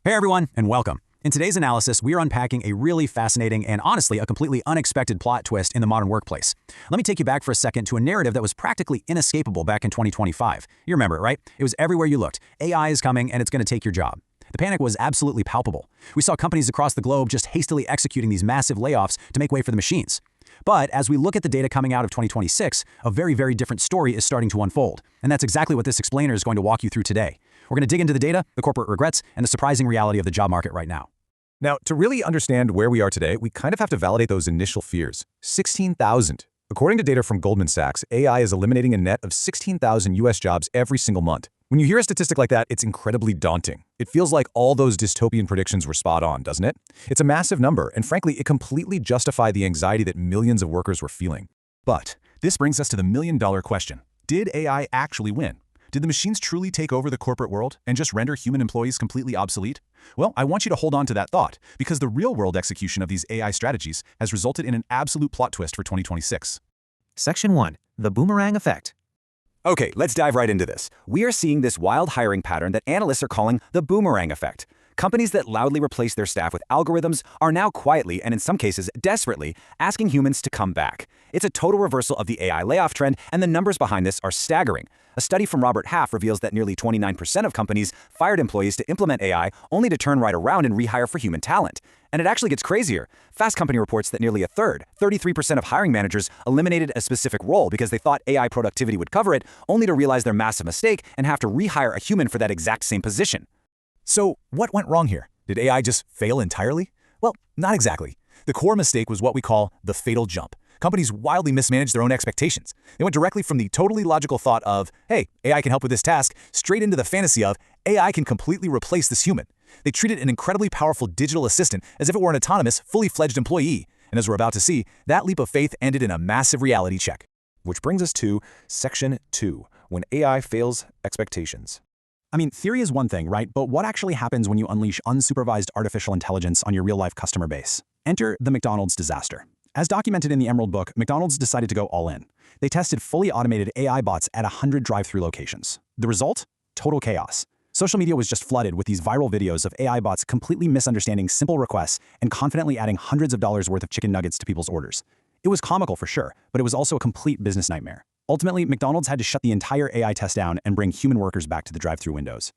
Hey everyone, and welcome. In today's analysis, we are unpacking a really fascinating and honestly a completely unexpected plot twist in the modern workplace. Let me take you back for a second to a narrative that was practically inescapable back in 2025. You remember it, right? It was everywhere you looked. AI is coming and it's going to take your job. The panic was absolutely palpable. We saw companies across the globe just hastily executing these massive layoffs to make way for the machines. But as we look at the data coming out of 2026, a very, very different story is starting to unfold. And that's exactly what this explainer is going to walk you through today. We're going to dig into the data, the corporate regrets, and the surprising reality of the job market right now. Now, to really understand where we are today, we kind of have to validate those initial fears. 16,000. According to data from Goldman Sachs, AI is eliminating a net of 16,000 US jobs every single month. When you hear a statistic like that, it's incredibly daunting. It feels like all those dystopian predictions were spot on, doesn't it? It's a massive number, and frankly, it completely justified the anxiety that millions of workers were feeling. But this brings us to the million-dollar question. Did AI actually win? Did the machines truly take over the corporate world and just render human employees completely obsolete? Well, I want you to hold on to that thought, because the real-world execution of these AI strategies has resulted in an absolute plot twist for 2026. Section 1. The Boomerang Effect. Okay, let's dive right into this. We are seeing this wild hiring pattern that analysts are calling the Boomerang Effect. Companies that loudly replace their staff with algorithms are now quietly, and in some cases desperately, asking humans to come back. It's a total reversal of the AI layoff trend, and the numbers behind this are staggering. A study from Robert Half reveals that nearly 29% of companies fired employees to implement AI, only to turn right around and rehire for human talent. And it actually gets crazier. Fast Company reports that nearly a third, 33% of hiring managers, eliminated a specific role because they thought AI productivity would cover it, only to realize their massive mistake and have to rehire a human for that exact same position. So, what went wrong here? Did AI just fail entirely? Well, not exactly. The core mistake was what we call the fatal jump. Companies wildly mismanaged their own expectations. They went directly from the totally logical thought of, hey, AI can help with this task, straight into the fantasy of, AI can completely replace this human. They treated an incredibly powerful digital assistant as if it were an autonomous, fully fledged employee. And as we're about to see, that leap of faith ended in a massive reality check. Which brings us to Section 2, when AI fails expectations. I mean, theory is one thing, right? But what actually happens when you unleash unsupervised artificial intelligence on your real-life customer base? Enter the McDonald's disaster. As documented in the Emerald book, McDonald's decided to go all in. They tested fully automated AI bots at 100 drive-thru locations. The result? Total chaos. Social media was just flooded with these viral videos of AI bots completely misunderstanding simple requests and confidently adding hundreds of dollars worth of chicken nuggets to people's orders. It was comical for sure, but it was also a complete business nightmare. Ultimately, McDonald's had to shut the entire AI test down and bring human workers back to the drive-thru windows.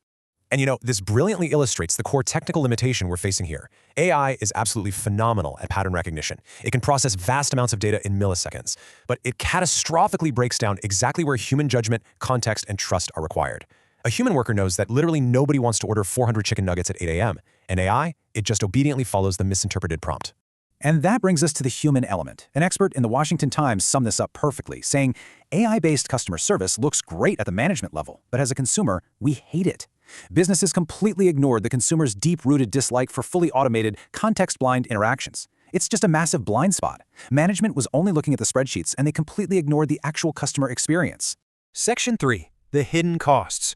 And this brilliantly illustrates the core technical limitation we're facing here. AI is absolutely phenomenal at pattern recognition. It can process vast amounts of data in milliseconds, but it catastrophically breaks down exactly where human judgment, context, and trust are required. A human worker knows that literally nobody wants to order 400 chicken nuggets at 8 a.m. And AI, it just obediently follows the misinterpreted prompt. And that brings us to the human element. An expert in the Washington Times summed this up perfectly, saying, AI-based customer service looks great at the management level, but as a consumer, we hate it. Businesses completely ignored the consumer's deep-rooted dislike for fully automated, context-blind interactions. It's just a massive blind spot. Management was only looking at the spreadsheets, and they completely ignored the actual customer experience. Section 3. The Hidden Costs.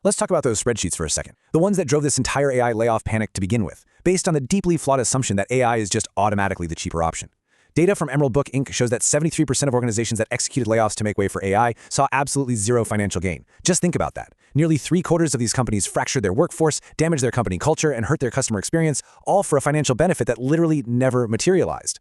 Let's talk about those spreadsheets for a second. The ones that drove this entire AI layoff panic to begin with, based on the deeply flawed assumption that AI is just automatically the cheaper option. Data from Emerald Book Inc. shows that 73% of organizations that executed layoffs to make way for AI saw absolutely zero financial gain. Just think about that. Nearly 3/4 of these companies fractured their workforce, damaged their company culture, and hurt their customer experience, all for a financial benefit that literally never materialized.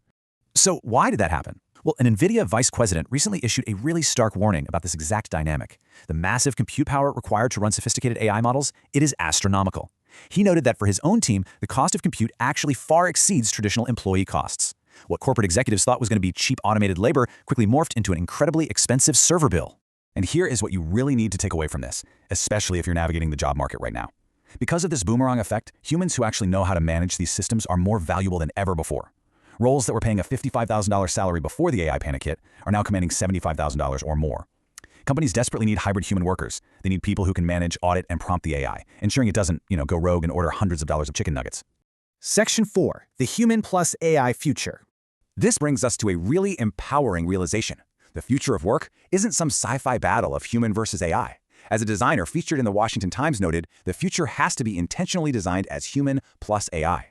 So why did that happen? Well, an NVIDIA vice president recently issued a really stark warning about this exact dynamic. The massive compute power required to run sophisticated AI models, it is astronomical. He noted that for his own team, the cost of compute actually far exceeds traditional employee costs. What corporate executives thought was going to be cheap automated labor quickly morphed into an incredibly expensive server bill. And here is what you really need to take away from this, especially if you're navigating the job market right now. Because of this boomerang effect, humans who actually know how to manage these systems are more valuable than ever before. Roles that were paying a $55,000 salary before the AI panic hit are now commanding $75,000 or more. Companies desperately need hybrid human workers. They need people who can manage, audit, and prompt the AI, ensuring it doesn't, go rogue and order hundreds of dollars of chicken nuggets. Section 4. The Human plus AI Future. This brings us to a really empowering realization. The future of work isn't some sci-fi battle of human versus AI. As a designer featured in the Washington Times noted, the future has to be intentionally designed as human plus AI.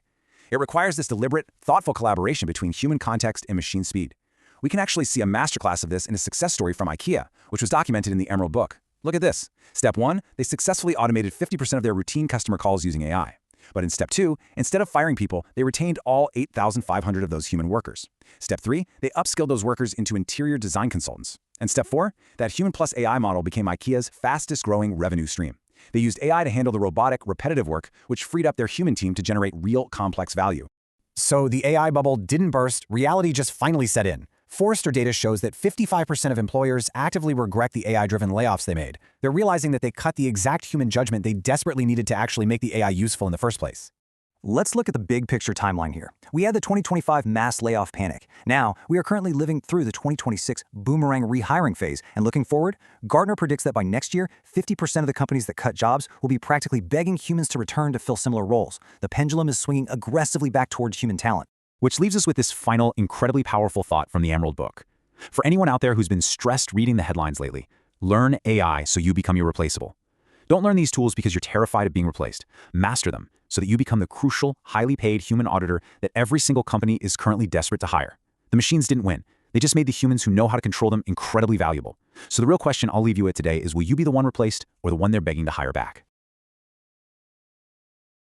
It requires this deliberate, thoughtful collaboration between human context and machine speed. We can actually see a masterclass of this in a success story from IKEA, which was documented in the Emerald book. Look at this. Step 1, they successfully automated 50% of their routine customer calls using AI. But in step 2, instead of firing people, they retained all 8,500 of those human workers. Step 3, they upskilled those workers into interior design consultants. And step 4, that human plus AI model became IKEA's fastest growing revenue stream. They used AI to handle the robotic, repetitive work, which freed up their human team to generate real, complex value. So the AI bubble didn't burst, reality just finally set in. Forrester data shows that 55% of employers actively regret the AI-driven layoffs they made. They're realizing that they cut the exact human judgment they desperately needed to actually make the AI useful in the first place. Let's look at the big picture timeline here. We had the 2025 mass layoff panic. Now, we are currently living through the 2026 Boomerang rehiring phase, and looking forward, Gartner predicts that by next year, 50% of the companies that cut jobs will be practically begging humans to return to fill similar roles. The pendulum is swinging aggressively back towards human talent. Which leaves us with this final, incredibly powerful thought from the Emerald Book. For anyone out there who's been stressed reading the headlines lately, learn AI so you become irreplaceable. Don't learn these tools because you're terrified of being replaced. Master them so that you become the crucial, highly paid human auditor that every single company is currently desperate to hire. The machines didn't win. They just made the humans who know how to control them incredibly valuable. So the real question I'll leave you with today is, will you be the one replaced or the one they're begging to hire back?